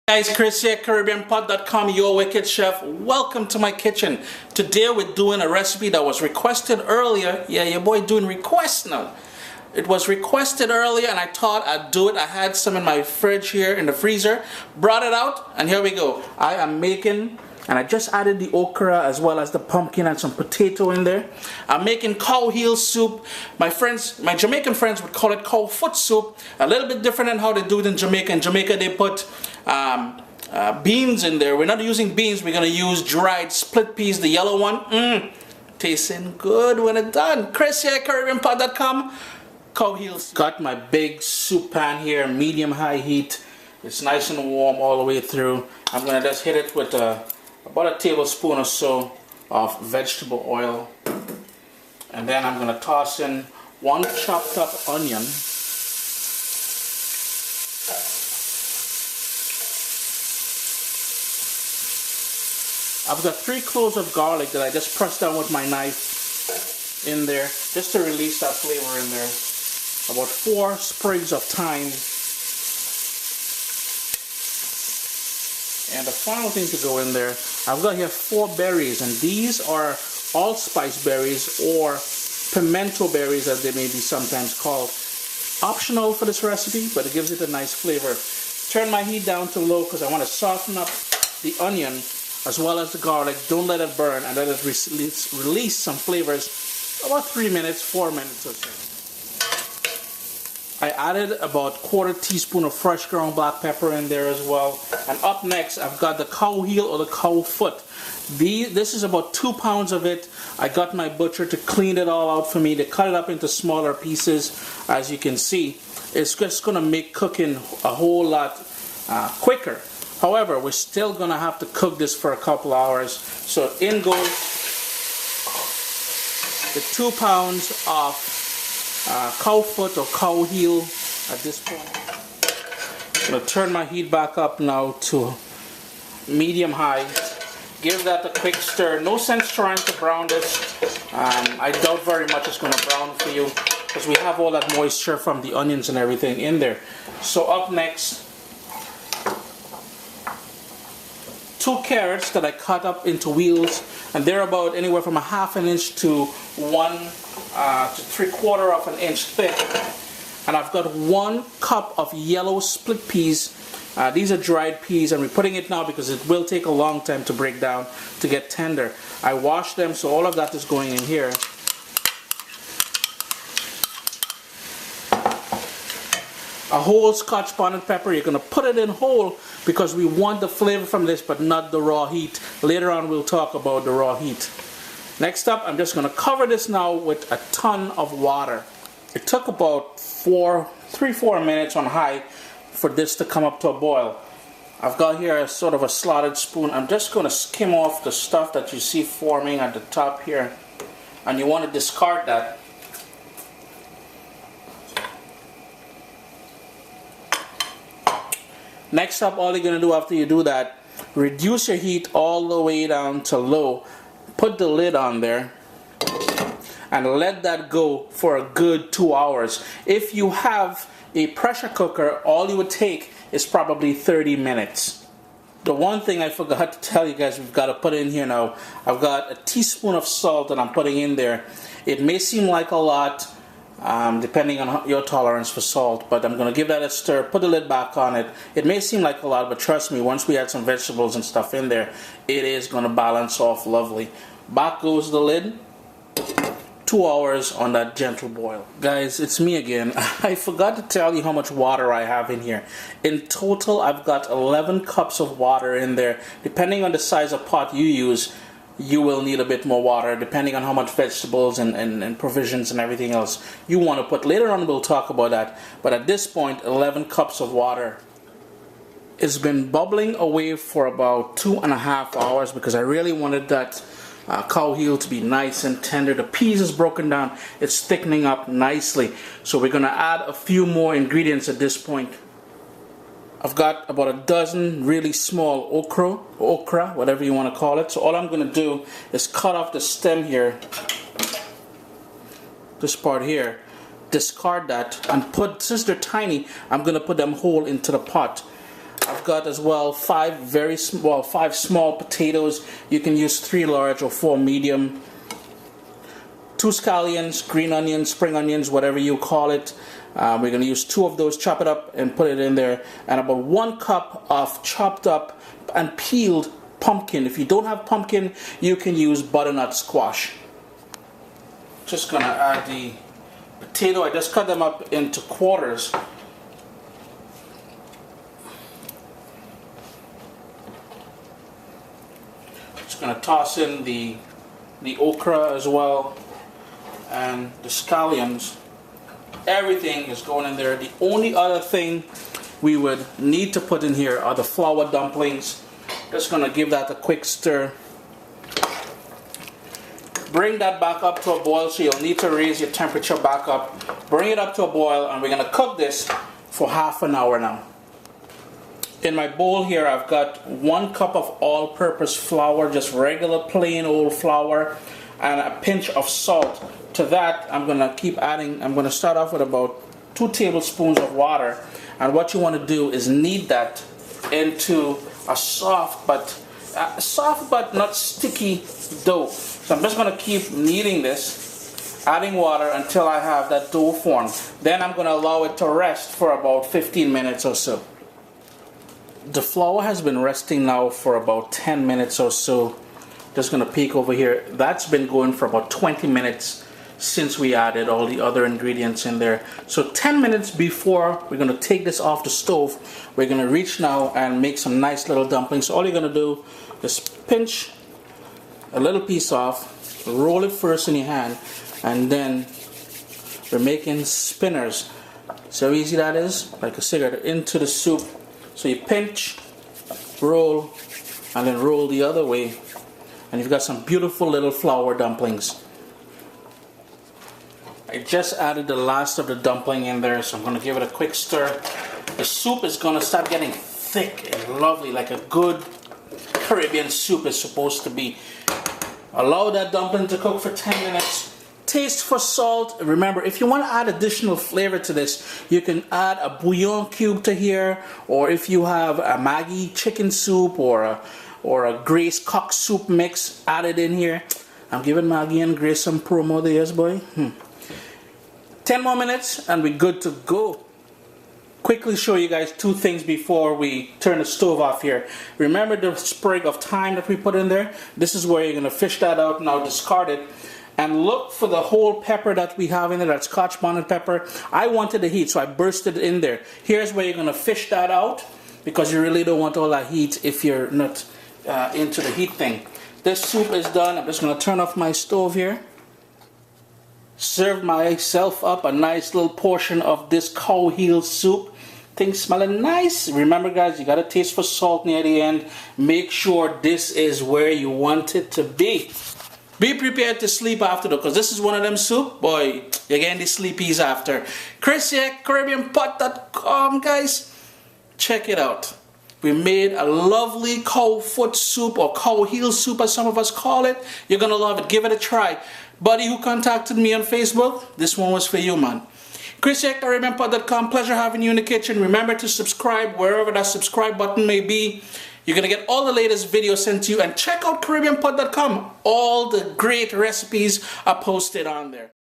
Guys, Chris here, CaribbeanPot.com, your wicked chef. Welcome to my kitchen. Today we're doing a recipe that was requested earlier. Yeah, your boy doing requests now. It was requested earlier and I thought I'd do it. I had some in my fridge here in the freezer. Brought it out and here we go. I am making, and I just added the okra as well as the pumpkin and some potato in there. I'm making cow heel soup. My Jamaican friends would call it cow foot soup. A little bit different than how they do it in Jamaica. In Jamaica they put beans in there. We're not using beans, we're gonna use dried split peas, the yellow one. Tasting good when it's done. Chris here, CaribbeanPot.com. Cow heels. Got my big soup pan here, medium high heat. It's nice and warm all the way through. I'm gonna just hit it with about a tablespoon or so of vegetable oil. And then I'm gonna toss in one chopped up onion. I've got 3 cloves of garlic that I just pressed down with my knife in there just to release that flavor in there. About 4 sprigs of thyme. And the final thing to go in there, I've got here 4 berries, and these are allspice berries or pimento berries as they may be sometimes called. Optional for this recipe, but it gives it a nice flavor. Turn my heat down to low because I want to soften up the onion as well as the garlic. Don't let it burn and let it release some flavors. About 3 minutes, 4 minutes or so. I added about 1/4 teaspoon of fresh ground black pepper in there as well. And up next, I've got the cow heel or the cow foot. This is about 2 pounds of it. I got my butcher to clean it all out for me, to cut it up into smaller pieces. As you can see, it's just going to make cooking a whole lot quicker. However, we're still going to have to cook this for a couple hours. So in goes the 2 pounds of cow foot or cow heel at this point. I'm going to turn my heat back up now to medium high. Give that a quick stir. No sense trying to brown this. I doubt very much it's going to brown for you because we have all that moisture from the onions and everything in there. So up next, 2 carrots that I cut up into wheels, and they're about anywhere from 1/2 inch to 1 to 3/4 of an inch thick. And I've got 1 cup of yellow split peas. These are dried peas, and we're putting it now because it will take a long time to break down to get tender. I washed them, so all of that is going in here. A whole Scotch bonnet pepper. You're going to put it in whole because we want the flavor from this, but not the raw heat. Later on we'll talk about the raw heat. Next up, I'm just going to cover this now with a ton of water. It took about 3-4 minutes on high for this to come up to a boil. I've got here a sort of a slotted spoon. I'm just going to skim off the stuff that you see forming at the top here, and you want to discard that. Next up, all you're going to do after you do that, reduce your heat all the way down to low. Put the lid on there and let that go for a good 2 hours. If you have a pressure cooker, all you would take is probably 30 minutes. The one thing I forgot to tell you guys, we've got to put in here now. I've got a teaspoon of salt that I'm putting in there. It may seem like a lot, depending on your tolerance for salt, but I'm going to give that a stir, put the lid back on it. It may seem like a lot, but trust me, once we add some vegetables and stuff in there, it is going to balance off lovely. Back goes the lid. 2 hours on that gentle boil. Guys, it's me again. I forgot to tell you how much water I have in here. In total, I've got 11 cups of water in there. Depending on the size of pot you use, you will need a bit more water depending on how much vegetables and provisions and everything else you want to put. Later on we'll talk about that, but at this point 11 cups of water. It's been bubbling away for about 2.5 hours because I really wanted that cow heel to be nice and tender. The peas is broken down, it's thickening up nicely, so we're going to add a few more ingredients at this point. I've got about a dozen really small okra, whatever you want to call it. So all I'm going to do is cut off the stem here, this part here, discard that, and put, since they're tiny, I'm going to put them whole into the pot. I've got as well 5 small potatoes. You can use 3 large or 4 medium. 2 scallions, green onions, spring onions, whatever you call it. We're going to use 2 of those, chop it up and put it in there. And about 1 cup of chopped up and peeled pumpkin. If you don't have pumpkin, you can use butternut squash. Just going to add the potato. I just cut them up into quarters. Just going to toss in the okra as well and the scallions. Everything is going in there. The only other thing we would need to put in here are the flour dumplings. Just going to give that a quick stir. Bring that back up to a boil, so you'll need to raise your temperature back up. Bring it up to a boil, and we're going to cook this for half an hour now. In my bowl here, I've got 1 cup of all-purpose flour, just regular plain old flour, and a pinch of salt. To that, I'm going to keep adding. I'm going to start off with about 2 tablespoons of water, and what you want to do is knead that into a soft but not sticky dough. So I'm just going to keep kneading this, adding water until I have that dough formed. Then I'm going to allow it to rest for about 15 minutes or so. The flour has been resting now for about 10 minutes or so. Just going to peek over here. That's been going for about 20 minutes since we added all the other ingredients in there. So 10 minutes before we're going to take this off the stove, we're going to reach now and make some nice little dumplings. So all you're going to do is pinch a little piece off, roll it first in your hand, and then we're making spinners. See how easy that is? Like a cigarette into the soup. So you pinch, roll, and then roll the other way, and you've got some beautiful little flour dumplings. I just added the last of the dumpling in there, so I'm going to give it a quick stir. The soup is going to start getting thick and lovely, like a good Caribbean soup is supposed to be. Allow that dumpling to cook for 10 minutes. Taste for salt. Remember, if you want to add additional flavor to this, you can add a bouillon cube to here, or if you have a Maggi chicken soup or a Grace cock soup mix, add it in here. I'm giving Maggi and Grace some promo there, yes boy. 10 more minutes and we're good to go. Quickly show you guys 2 things before we turn the stove off here. Remember the sprig of thyme that we put in there? This is where you're going to fish that out. Now discard it. And look for the whole pepper that we have in there, that Scotch bonnet pepper. I wanted the heat, so I bursted it in there. Here's where you're going to fish that out, because you really don't want all that heat if you're not into the heat thing. This soup is done. I'm just going to turn off my stove here. Serve myself up a nice little portion of this cow heel soup. Things smelling nice. Remember guys, you got to taste for salt near the end. Make sure this is where you want it to be. Be prepared to sleep after though, because this is one of them soup, boy, you're getting the sleepies after. Chris here, CaribbeanPot.com, guys. Check it out. We made a lovely cow foot soup, or cow heel soup as some of us call it. You're going to love it. Give it a try. Buddy who contacted me on Facebook, this one was for you, man. Chris here, CaribbeanPot.com. Pleasure having you in the kitchen. Remember to subscribe wherever that subscribe button may be. You're going to get all the latest videos sent to you, and check out CaribbeanPot.com. All the great recipes are posted on there.